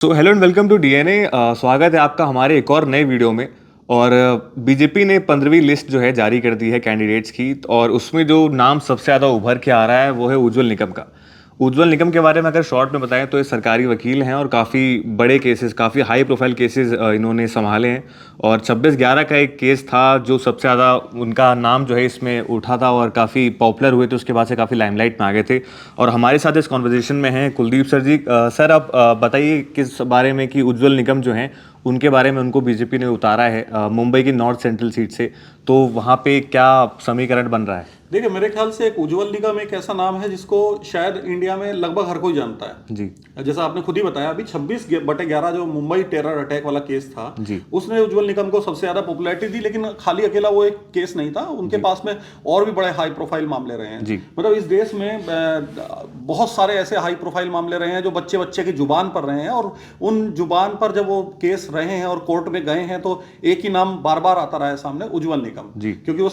So hello and welcome to DNA. स्वागत है आपका हमारे एक और नए वीडियो में। और बीजेपी ने 15वीं लिस्ट जो है जारी कर दी है कैंडिडेट्स की, और उसमें जो नाम सबसे ज़्यादा उभर के आ रहा है वो है उज्जवल निकम का। उज्जवल निकम के बारे में अगर शॉर्ट में बताएं तो ये सरकारी वकील हैं और काफ़ी बड़े केसेस, काफ़ी हाई प्रोफाइल केसेस इन्होंने संभाले हैं। और 26/11 का एक केस था जो सबसे ज़्यादा उनका नाम जो है इसमें उठा था और काफ़ी पॉपुलर हुए थे, उसके बाद से काफ़ी लाइमलाइट में आ गए थे। और हमारे साथ इस कॉन्वर्जेशन में हैं कुलदीप सर जी। सर आप बताइए किस बारे में कि उज्जवल निकम जो हैं उनके बारे में, उनको बीजेपी ने उतारा है मुंबई की नॉर्थ सेंट्रल सीट से, तो वहाँ पे क्या समीकरण बन रहा है? देखिए, मेरे ख्याल से एक उज्जवल निगम एक ऐसा नाम है जिसको शायद इंडिया में लगभग हर कोई जानता है। जी जैसा आपने खुद ही बताया, अभी 26/11 जो मुंबई टेरर अटैक वाला केस था, जी उसने उज्जवल निगम को सबसे ज्यादा पॉपुलैरिटी दी। लेकिन खाली अकेला वो एक केस नहीं था, उनके पास में और भी बड़े हाई प्रोफाइल मामले रहे हैं। जी मतलब इस देश में बहुत सारे ऐसे हाई प्रोफाइल मामले रहे हैं जो बच्चे बच्चे की जुबान पर रहे हैं, और उन जुबान पर जब वो केस रहे हैं और कोर्ट में गए हैं तो एक ही नाम बार बार आता रहा है सामने, उज्जवल निगम। जी क्योंकि वो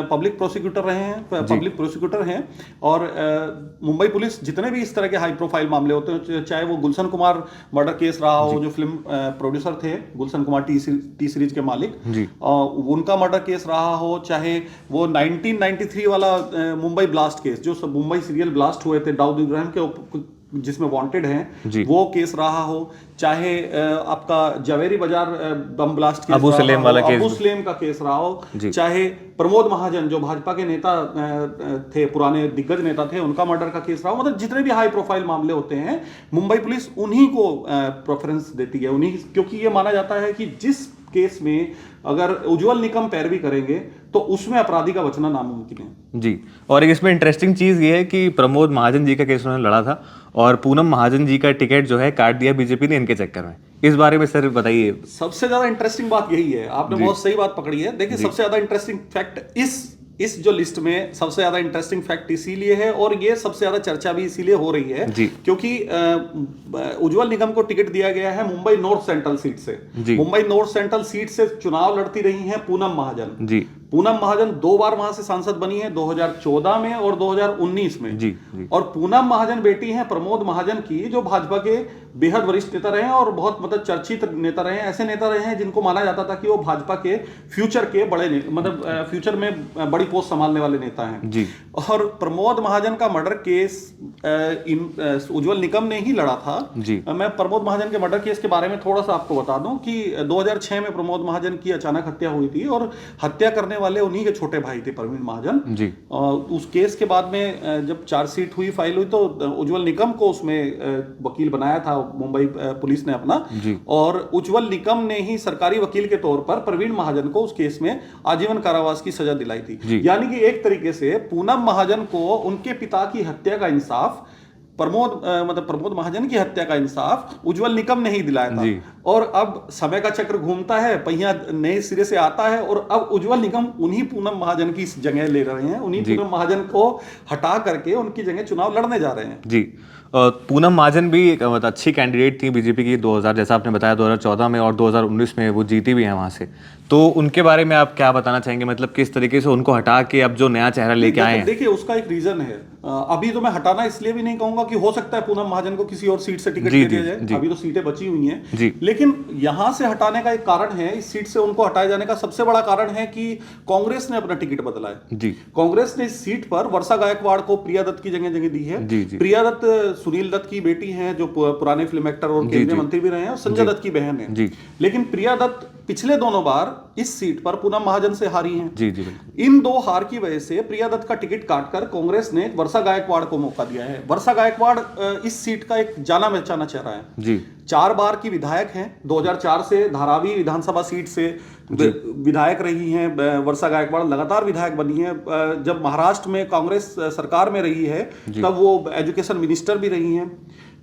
पब्लिक प्रोसिक्यूटर रहे हैं, पब्लिक प्रोसिक्यूटर हैं। और मुंबई पुलिस जितने भी इस तरह के हाई प्रोफाइल मामले होते हैं, चाहे वो गुलशन कुमार मर्डर केस रहा हो, जो फिल्म प्रोड्यूसर थे गुलशन कुमार, टी सीरीज के मालिक, जी उनका मर्डर केस रहा हो, चाहे वो 1993 वाला मुंबई ब्लास्ट केस, जो मुंबई सीरियल ब्लास्ट हुए थे दाऊद इब्राहिम के, जिसमें वांटेड हैं, वो केस रहा हो, चाहे आपका जवेरी बाजार bomb blast case Abu Salem वाला केस, अबू सलेम का केस रहा हो, चाहे प्रमोद महाजन जो भाजपा के नेता थे, पुराने दिग्गज नेता थे, उनका मर्डर का केस रहा हो। मतलब जितने भी हाई प्रोफाइल मामले होते हैं, मुंबई पुलिस उन्हीं को प्रेफरेंस देती है, उन्हीं, क्योंकि ये माना जाता है कि जिस केस में अगर उज्जवल निकम पैरवी करेंगे तो उसमें अपराधी का बचना नामुमकिन है। जी। और एक इसमें इंटरेस्टिंग चीज़ ये है कि प्रमोद महाजन जी का केस उन्होंने लड़ा था और पूनम महाजन जी का टिकट जो है काट दिया बीजेपी ने इनके चक्कर में। इस बारे में सर बताइए। सबसे ज्यादा इंटरेस्टिंग बात यही है, आपने बहुत सही बात पकड़ी है। देखिए, सबसे ज्यादा इंटरेस्टिंग फैक्ट इस जो लिस्ट में सबसे ज्यादा इंटरेस्टिंग फैक्ट इसीलिए है, और ये सबसे ज्यादा चर्चा भी इसीलिए हो रही है क्योंकि उज्जवल निगम को टिकट दिया गया है मुंबई नॉर्थ सेंट्रल सीट से। मुंबई नॉर्थ सेंट्रल सीट से चुनाव लड़ती रही हैं पूनम महाजन। पूनम महाजन 2 बार वहां से सांसद बनी है, 2014 में और 2019 में। और पूनम महाजन बेटी हैं प्रमोद महाजन की, जो भाजपा के बेहद वरिष्ठ नेता रहे हैं और बहुत मतलब चर्चित नेता रहे हैं। ऐसे नेता रहे हैं जिनको माना जाता था कि वो भाजपा के फ्यूचर के बड़े, मतलब फ्यूचर में बड़ी पोस्ट संभालने वाले नेता हैं। और प्रमोद महाजन का मर्डर केस उज्जवल निकम ने ही लड़ा था। मैं प्रमोद महाजन के मर्डर केस के बारे में थोड़ा सा आपको बता दूं कि 2006 में प्रमोद महाजन की अचानक हत्या हुई थी, और हत्या करने वाले उन्हीं के छोटे भाई थे, प्रवीण महाजन जी। उस केस के बाद में जब चार्जशीट हुई, फाइल हुई, तो उज्जवल निकम को उसमें वकील बनाया था मुंबई पुलिस ने अपना। और उज्जवल निकम ने ही सरकारी वकील के तौर पर प्रवीण महाजन को उस केस में आजीवन कारावास की सजा दिलाई थी। यानी कि एक तरीके से पूनम महाजन को उनके पिता की हत्या का इंसाफ, प्रमोद महाजन की हत्या का इंसाफ उज्जवल निकम ने ही दिलाया था। और अब समय का चक्र घूमता है, पहिया नए सिरे से आता है, और अब उज्जवल निगम उन्हीं पूनम महाजन की जगह ले रहे हैं, उन्हीं पूनम महाजन को हटा करके उनकी जगह चुनाव लड़ने जा रहे हैं। जी। पूनम महाजन भी एक अच्छी कैंडिडेट थी बीजेपी की 2000, जैसा आपने बताया 2014 में, और 2019 में वो जीती भी हैं वहाँ से। तो उनके बारे में आप क्या बताना चाहेंगे, मतलब किस तरीके से उनको हटा के अब जो नया चेहरा लेके आए हैं? देखिए, उसका एक रीजन है। अभी तो मैं हटाना इसलिए भी नहीं कहूंगा कि हो सकता है पूनम महाजन को किसी और सीट से टिकट दे दिया जाए, अभी तो सीटें बची हुई हैं। लेकिन यहां से हटाने का एक कारण है, इस सीट से उनको हटाए जाने का सबसे बड़ा कारण है कि कांग्रेस ने अपना टिकट बदला है। कांग्रेस ने इस सीट पर वर्षा गायकवाड़ को प्रिया दत्त की जगह दी है। प्रिया दत्त सुनील दत्त की बेटी हैं, जो पुराने फिल्म एक्टर और केंद्रीय मंत्री भी रहे हैं, और संजय दत्त की बहन है। लेकिन प्रिया दत्त पिछले दोनों बार इस सीट पर पूनम महाजन से हारी हैं। इन दो हार की वजह से प्रिया दत्त का टिकट काटकर कांग्रेस ने वर्षा गायकवाड़ को मौका दिया है। वर्षा गायकवाड़ इस सीट का एक जाना पहचाना चेहरा है। 4 बार की विधायक हैं, 2004 से धारावी विधानसभा सीट से विधायक रही हैं वर्षा गायकवाड़, लगातार विधायक बनी है। जब महाराष्ट्र में कांग्रेस सरकार में रही है तब वो एजुकेशन मिनिस्टर भी रही हैं।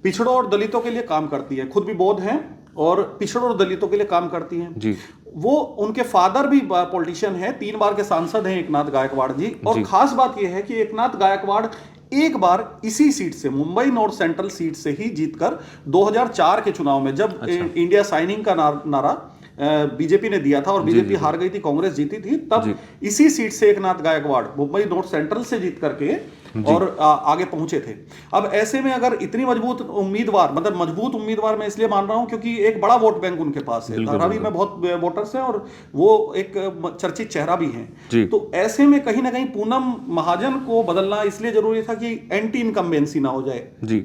पिछड़ों और दलितों के लिए काम करती है, खुद भी बौद्ध हैं और पिछड़ों और दलितों के लिए काम करती हैं। वो, उनके फादर भी पॉलिटिशियन हैं, 3 बार के सांसद हैं एकनाथ गायकवाड़ जी। और खास बात यह है कि एकनाथ गायकवाड़ एक बार इसी सीट से, मुंबई नॉर्थ सेंट्रल सीट से ही जीतकर 2004 के चुनाव में, जब इंडिया साइनिंग का नारा बीजेपी ने दिया था और बीजेपी हार गई थी, कांग्रेस जीती थी, तब इसी सीट से एकनाथ गायकवाड़ मुंबई नॉर्थ सेंट्रल से जीत करके और आगे पहुंचे थे। अब ऐसे में अगर इतनी मजबूत उम्मीदवार, मतलब मजबूत उम्मीदवार मैं इसलिए मान रहा हूं क्योंकि एक बड़ा वोट बैंक उनके पास है, धारावी में बहुत वोटर्स हैं और वो एक चर्चित चेहरा भी हैं। तो ऐसे में कहीं ना कहीं पूनम महाजन को बदलना इसलिए जरूरी था कि एंटी इनकम्बेंसी ना हो जाए।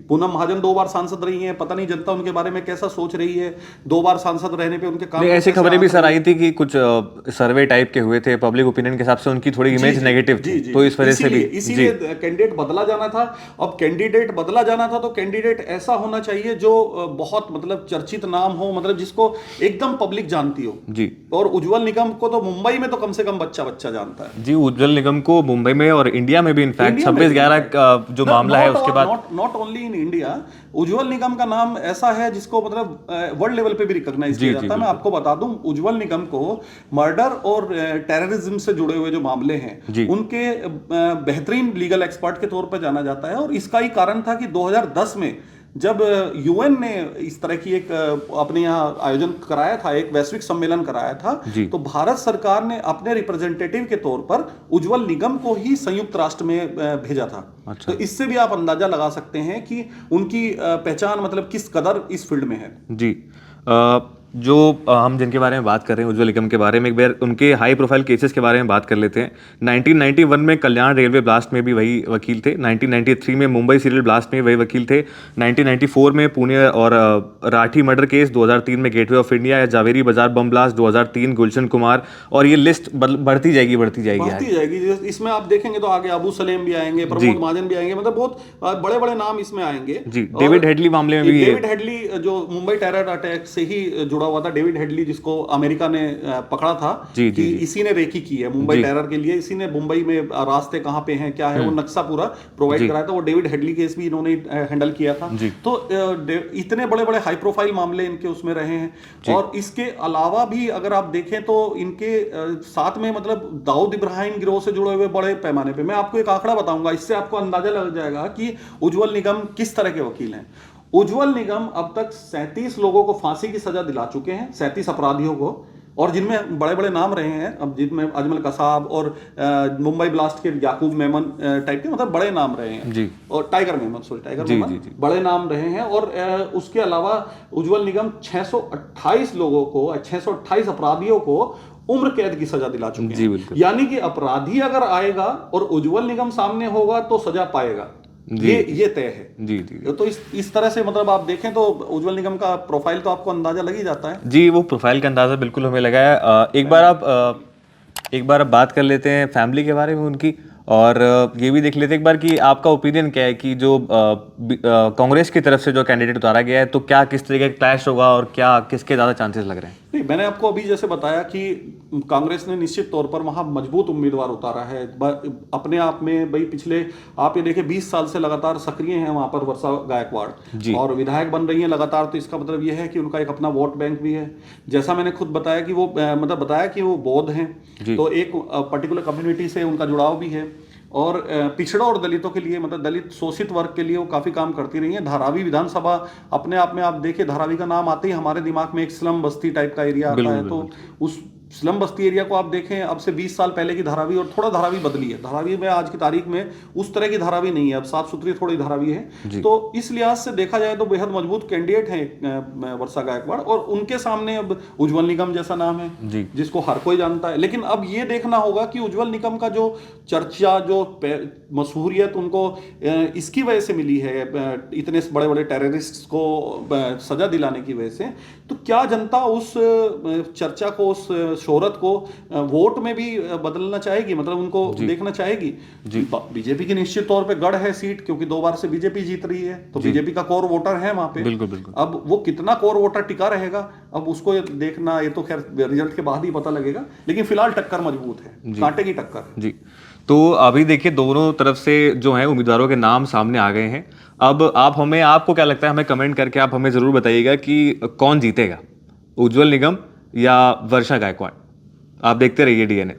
पूनम महाजन 2 बार सांसद रही हैं, पता नहीं जनता उनके बारे में कैसा सोच रही है, 2 बार सांसद रहने पे उनके काम। ऐसी खबरें भी सर आई थी कि कुछ सर्वे टाइप के हुए थे, पब्लिक ओपिनियन के हिसाब से उनकी थोड़ी इमेज नेगेटिव थी, तो इस वजह से भी इसीलिए कैंडिडेट बदला जाना था। अब कैंडिडेट बदला जाना था तो कैंडिडेट ऐसा होना चाहिए जो बहुत मतलब चर्चित नाम हो, मतलब जिसको एकदम पब्लिक जानती हो जी। और उज्जवल निगम को तो मुंबई में तो कम से कम बच्चा जानता है जी। उज्जवल निगम को मुंबई में और इंडिया में भी इनफैक्ट 26/11 का जो मामला है उसके बाद नॉट ओनली इन इंडिया, उज्जवल निगम का नाम ऐसा है जिसको मतलब वर्ल्ड लेवल पे भी रिकॉग्नाइज किया जाता है। मैं आपको बता दूं, उज्जवल निगम को मर्डर और टेररिज्म से जुड़े हुए जो मामले हैं उनके बेहतरीन लीगल एक्सपर्ट के तौर पर जाना जाता है। और इसका ही कारण था कि 2010 में जब यूएन ने इस तरह की एक अपने यहाँ आयोजन कराया था, एक वैश्विक सम्मेलन कराया था, तो भारत सरकार ने अपने रिप्रेजेंटेटिव के तौर पर उज्जवल निगम को ही संयुक्त राष्ट्र में भेजा था। अच्छा। तो इससे भी आप अंदाजा लगा सकते हैं कि उनकी पहचान मतलब किस कदर इस फील्ड में है जी। जो हम जिनके बारे में बात कर रहे हैं, उज्जवल निगम के बारे में, एक बार उनके हाई प्रोफाइल केसेस के बारे में बात कर लेते हैं। 1991 में कल्याण रेलवे ब्लास्ट में भी वही वकील थे, 1993 में मुंबई सीरियल ब्लास्ट में वही वकील थे, 1994 में पुणे और राठी मर्डर केस, 2003 में गेटवे ऑफ इंडिया या जावेरी बाजार बम ब्लास्ट, 2003 गुलशन कुमार, और ये लिस्ट बढ़ती जाएगी। इसमें आप देखेंगे तो आगे अबू सलेम भी आएंगे, प्रमोद महाजन भी आएंगे, मतलब बहुत बड़े बड़े नाम इसमें आएंगे जी। डेविड हेडली मामले में भी, डेविड हेडली जो मुंबई टेरर अटैक से ही जुड़ा हुआ था, डेविड हेडली जिसको अमेरिका ने पकड़ा था कि इसी ने रेकी की है मुंबई टेरर के लिए, इसी ने मुंबई में रास्ते कहां पे हैं क्या है वो नक्शा पूरा प्रोवाइड कराया था, वो डेविड हेडली केस भी इन्होंने हैंडल किया था। तो इतने बड़े बड़े हाई प्रोफाइल मामले इनके उसमें रहे हैं। और इसके अलावा भी अगर आप देखें तो इनके साथ में मतलब दाऊद इब्राहिम गिरोह से जुड़े हुए बड़े पैमाने पे, मैं आपको एक आंकड़ा बताऊंगा, इससे आपको अंदाजा लग जाएगा कि उज्जवल निगम किस तरह के वकील हैं। उज्जवल निगम अब तक 37 लोगों को फांसी की सजा दिला चुके हैं, 37 अपराधियों को, और जिनमें बड़े बड़े नाम रहे हैं, अब जिनमें अजमल कसाब और मुंबई ब्लास्ट के याकूब मेमन टाइप के मतलब बड़े नाम रहे हैं जी। और टाइगर मेमन बड़े नाम रहे हैं। और उसके अलावा उज्जवल निगम 628 लोगों को, 628 अपराधियों को उम्र कैद की सजा दिला चुके हैं। यानी कि अपराधी अगर आएगा और उज्जवल निगम सामने होगा तो सजा पाएगा, ये तय है जी। तो इस तरह से मतलब आप देखें तो उज्जवल निगम का प्रोफाइल तो आपको अंदाजा लग ही जाता है जी। वो प्रोफाइल का अंदाजा बिल्कुल हमें लगा है। एक बार आप बात कर लेते हैं फैमिली के बारे में उनकी, और ये भी देख लेते हैं एक बार कि आपका ओपिनियन क्या है कि जो कांग्रेस की तरफ से जो कैंडिडेट उतारा गया है, तो क्या किस तरीके का क्लैश होगा और क्या किसके ज़्यादा चांसेस लग रहे हैं? नहीं, मैंने आपको अभी जैसे बताया कि कांग्रेस ने निश्चित तौर पर वहां मजबूत उम्मीदवार उतारा है अपने आप में। भाई पिछले आप ये देखिए 20 साल से लगातार सक्रिय हैं वहां पर वर्षा गायकवाड़ और विधायक बन रही हैं लगातार, तो इसका मतलब ये है कि उनका एक अपना वोट बैंक भी है। जैसा मैंने खुद बताया कि वो बौद्ध हैं, तो एक पर्टिकुलर कम्युनिटी से उनका जुड़ाव भी है, और पिछड़ों और दलितों के लिए, मतलब दलित शोषित वर्ग के लिए वो काफी काम करती रही है। धारावी विधानसभा अपने आप में आप देखिए, धारावी का नाम आते ही हमारे दिमाग में एक स्लम बस्ती टाइप का एरिया आता है, तो उस स्लम बस्ती एरिया को आप देखें, अब से 20 साल पहले की धारावी और थोड़ा धारावी बदली है। धारावी में आज की तारीख में उस तरह की धारावी नहीं है, अब साफ सुथरी थोड़ी धारावी है। तो इस लिहाज से देखा जाए तो बेहद मजबूत कैंडिडेट है वर्षा गायकवाड़, और उनके सामने अब उज्जवल निगम जैसा नाम है जिसको हर कोई जानता है। लेकिन अब ये देखना होगा कि उज्जवल निगम का जो चर्चा, जो मशहूरियत उनको इसकी वजह से मिली है, इतने बड़े बड़े टेररिस्ट को सजा दिलाने की वजह से, तो क्या जनता उस चर्चा को, उस शोहरत को वोट में भी बदलना चाहेगी, मतलब उनको देखना चाहेगी जी। बीजेपी की निश्चित तौर पे गढ़ है सीट, क्योंकि 2 बार से बीजेपी जीत रही है, तो बीजेपी का कोर वोटर है वहां पे। बिल्कुल। अब वो कितना कोर वोटर टिका रहेगा, अब उसको देखना, ये तो खैर रिजल्ट के बाद ही पता लगेगा, लेकिन फिलहाल टक्कर मजबूत है, कांटे की टक्कर जी। तो अभी देखिए दोनों तरफ से जो है उम्मीदवारों के नाम सामने आ गए हैं। अब आपको क्या लगता है, हमें कमेंट करके आप हमें जरूर बताइएगा कि कौन जीतेगा, उज्जवल निगम या वर्षा गायकवाड़। आप देखते रहिए DNA।